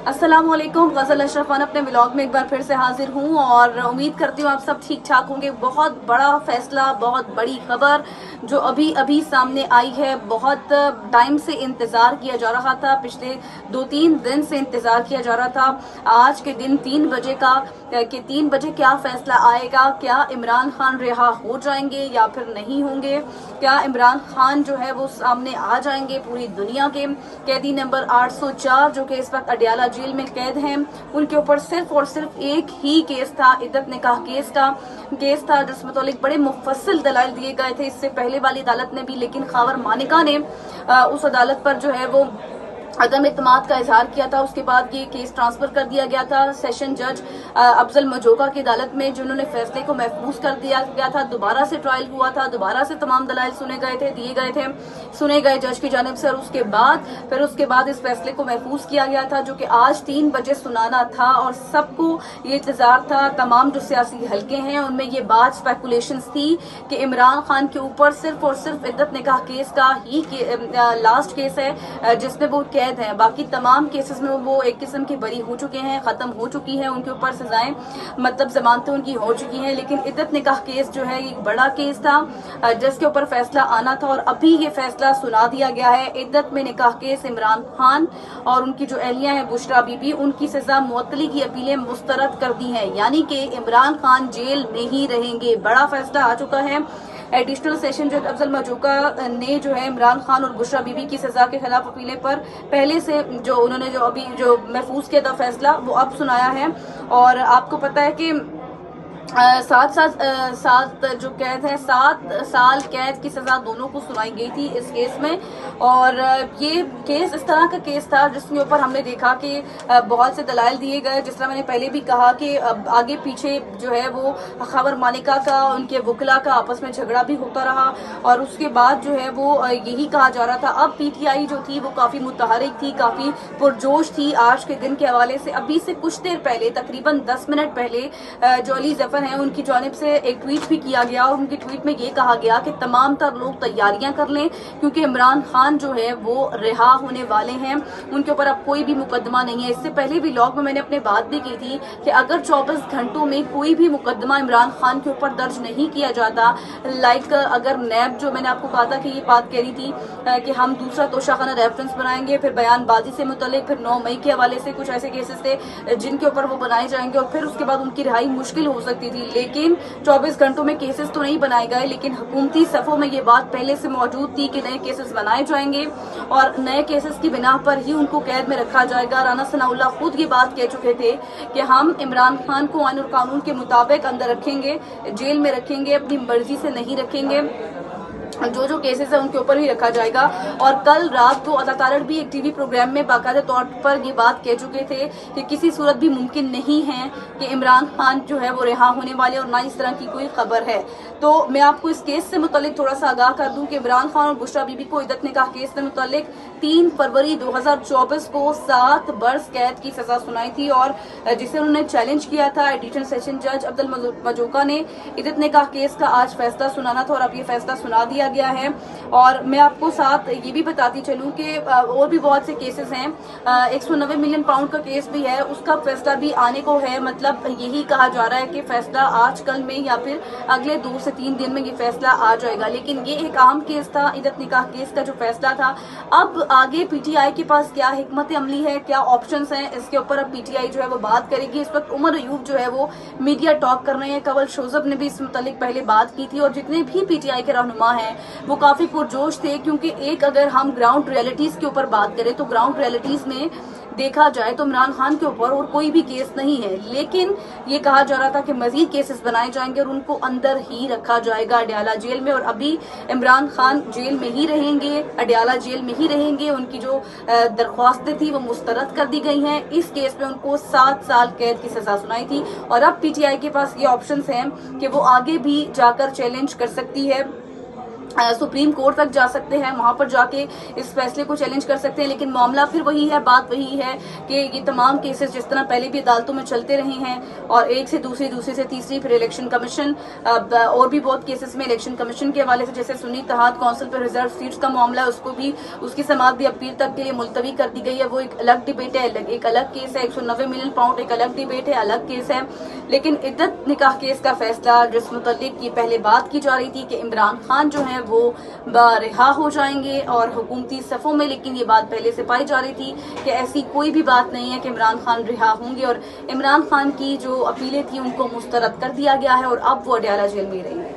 अस्सलामुअलैकुम। गज़ल अशरफ खान अपने व्लॉग में एक बार फिर से हाजिर हूँ और उम्मीद करती हूँ आप सब ठीक ठाक होंगे। बहुत बड़ा फैसला, बहुत बड़ी खबर जो अभी अभी सामने आई है। बहुत टाइम से इंतज़ार किया जा रहा था, पिछले 2-3 दिन से इंतज़ार किया जा रहा था। आज के दिन 3 बजे का कि 3 बजे क्या फैसला आएगा। क्या इमरान खान रिहा हो जाएंगे या फिर नहीं होंगे? क्या इमरान खान जो है वो सामने आ जाएंगे? पूरी दुनिया के कैदी नंबर 804 जो कि इस वक्त अडयाला जेल में कैद हैं, उनके ऊपर सिर्फ और सिर्फ एक ही केस था, इद्दत निकाह केस था जिस मुतालिक बड़े मुफस्सिल दलाइल दिए गए थे इससे पहले वाली अदालत ने भी। लेकिन खावर मानिका ने उस अदालत पर जो है वो अदम इत्मीनाद का इजहार किया था। उसके बाद ये केस ट्रांसफर कर दिया गया था सेशन जज अफजल मजोका की अदालत में, जिन्होंने फैसले को महफूज कर दिया गया था। दोबारा से ट्रायल हुआ था, दोबारा से तमाम दलाइल सुने गए जज की जानिब से, और उसके बाद इस फैसले को महफूज किया गया था जो कि आज 3 बजे सुनाना था। और सबको ये इंतजार था, तमाम जो सियासी हल्के हैं उनमें ये बात स्पेकुलेशन थी कि इमरान खान के ऊपर सिर्फ और सिर्फ इद्दत निकाह केस का ही लास्ट केस है जिसमें वो कैद है। बाकी तमाम केसेस में वो एक किस्म की बरी हो चुके हैं, खत्म हो चुकी है, उनके ऊपर सजाएं मतलब जमानतें उनकी हो चुकी हैं। लेकिन इद्दत निकाह केस जो है एक बड़ा केस था जिसके ऊपर फैसला आना था, और अभी ये फैसला सुना दिया गया है। इद्दत में निकाह केस इमरान खान और उनकी जो एहलिया है बुशरा बीबी, उनकी सजा मुअत्तली की अपीलें मुस्तरद कर दी हैं, यानी कि इमरान खान जेल में ही रहेंगे। बड़ा फैसला आ चुका है। एडिशनल सेशन जज अफजल मजोका ने जो है इमरान खान और बुशरा बीबी की सजा के खिलाफ अपीलें पर पहले से जो उन्होंने जो महफूज किया था फैसला, वो अब सुनाया है। और आपको पता है कि 7 जो कैद है, 7 साल कैद की सजा दोनों को सुनाई गई थी इस केस में। और ये केस इस तरह का केस था जिसके ऊपर हमने देखा कि बहुत से दलाइल दिए गए। जिस तरह मैंने पहले भी कहा कि आगे पीछे जो है वो खबर मानिका का, उनके वकला का आपस में झगड़ा भी होता रहा, और उसके बाद जो है वो यही कहा जा रहा था। अब पीटीआई जो थी वो काफी मुतहरिक थी, काफी पुरजोश थी आज के दिन के हवाले से। अभी से कुछ देर पहले, तकरीबन 10 मिनट पहले, जो अली जफर है उनकी जानिब से एक ट्वीट भी किया गया, और उनकी ट्वीट में ये कहा गया कि तमाम तर लोग तैयारियां कर लें क्योंकि इमरान खान जो है वो रिहा होने वाले हैं। उनके ऊपर अब कोई भी मुकदमा नहीं है। इससे पहले भी व्लॉग में मैंने अपने बात भी की थी कि अगर 24 घंटों में कोई भी मुकदमा इमरान खान के ऊपर दर्ज नहीं किया जाता, लाइक अगर नैब, जो मैंने आपको कहा था कि ये बात कह रही थी कि हम दूसरा तोशाखाना रेफरेंस बनाएंगे, फिर बयानबाजी से मुतल्लिक, फिर 9 मई के हवाले से कुछ ऐसे केसेस थे जिनके ऊपर वो बनाए जाएंगे, और फिर उसके बाद उनकी रिहाई मुश्किल हो सकती थी। लेकिन 24 घंटों में केसेस तो नहीं बनाए गए, लेकिन हुकूमती सफों में ये बात पहले से मौजूद थी कि नए केसेस बनाए जाएंगे और नए केसेस की बिना पर ही उनको कैद में रखा जाएगा। राना सनाउल्लाह खुद ये बात कह चुके थे कि हम इमरान खान को आईन और कानून के मुताबिक अंदर रखेंगे, जेल में रखेंगे, अपनी मर्जी से नहीं रखेंगे। जो केसेस है उनके ऊपर ही रखा जाएगा। और कल रात को अता तारड़ भी एक टीवी प्रोग्राम में बाकायदा तौर पर ये बात कह चुके थे कि किसी सूरत भी मुमकिन नहीं है कि इमरान खान जो है वो रिहा होने वाले, और ना इस तरह की कोई खबर है। तो मैं आपको इस केस से मुतालिक थोड़ा सा आगाह कर दूं कि इमरान खान और बुशरा बीबी को इद्दत निकाह केस से मुतालिक 3 फरवरी 2024 को 7 बरस कैद की सजा सुनाई थी, और जिसे उन्होंने चैलेंज किया था एडिशनल सेशन जज अफजल मजोका ने। इद्दत निकाह केस का आज फैसला सुनाना था और अब ये फैसला सुना दिया गया है। और मैं आपको साथ ये भी बताती चलूं कि और भी बहुत से केसेस हैं। 190 मिलियन पाउंड का केस भी है, उसका फैसला भी आने को है। मतलब यही कहा जा रहा है कि फैसला आज कल में या फिर अगले 2 से 3 दिन में ये फैसला आ जाएगा। लेकिन ये एक अहम केस था, इद्दत निकाह केस का जो फैसला था। अब आगे पीटीआई के पास क्या हिकमत अमली है, क्या ऑप्शंस हैं, इसके ऊपर अब पीटीआई जो है वो बात करेगी। इस वक्त उमर अयूब जो है वो मीडिया टॉक कर रहे हैं, कंवल शोजब ने भी इस मुतालिक पहले बात की थी, और जितने भी पीटीआई के रहनुमा हैं वो काफी पुरजोश थे। क्योंकि एक अगर हम ग्राउंड रियलिटीज के ऊपर बात करें तो ग्राउंड रियलिटीज में देखा जाए तो इमरान खान के ऊपर और कोई भी केस नहीं है, लेकिन ये कहा जा रहा था कि मजीद केसेस बनाए जाएंगे और उनको अंदर ही रखा जाएगा अडयाला जेल में। और अभी इमरान खान जेल में ही रहेंगे, अडयाला जेल में ही रहेंगे। उनकी जो दरख्वास्तें थी वो मुस्तरद कर दी गई हैं। इस केस में उनको 7 साल कैद की सजा सुनाई थी, और अब पीटीआई के पास ये ऑप्शंस हैं कि वो आगे भी जाकर चैलेंज कर सकती है सुप्रीम कोर्ट तक जा सकते हैं, वहां पर जाके इस फैसले को चैलेंज कर सकते हैं। लेकिन मामला फिर वही है, बात वही है कि ये तमाम केसेस जिस तरह पहले भी अदालतों में चलते रहे हैं और एक से दूसरी, दूसरी से तीसरी, फिर इलेक्शन कमीशन और भी बहुत केसेस में इलेक्शन कमीशन के हवाले से, जैसे सुन्नी इत्तेहाद काउंसिल पर रिजर्व सीट्स का मामला है, उसको भी उसकी समाअत भी अपील तक के लिए मुलतवी कर दी गई है। वो एक अलग डिबेट है, एक अलग केस है। 190 मिलियन पाउंड एक अलग डिबेट है, अलग केस है। लेकिन इद्दत निकाह केस का फैसला, जिस मुतालिक ये पहले बात की जा रही थी कि इमरान खान जो है वो रिहा हो जाएंगे और हुकूमती सफ़ों में, लेकिन ये बात पहले से पाई जा रही थी कि ऐसी कोई भी बात नहीं है कि इमरान खान रिहा होंगे और इमरान खान की जो अपीलें थी उनको मुस्तरद कर दिया गया है और अब वो अडयाला जेल में रहेंगे।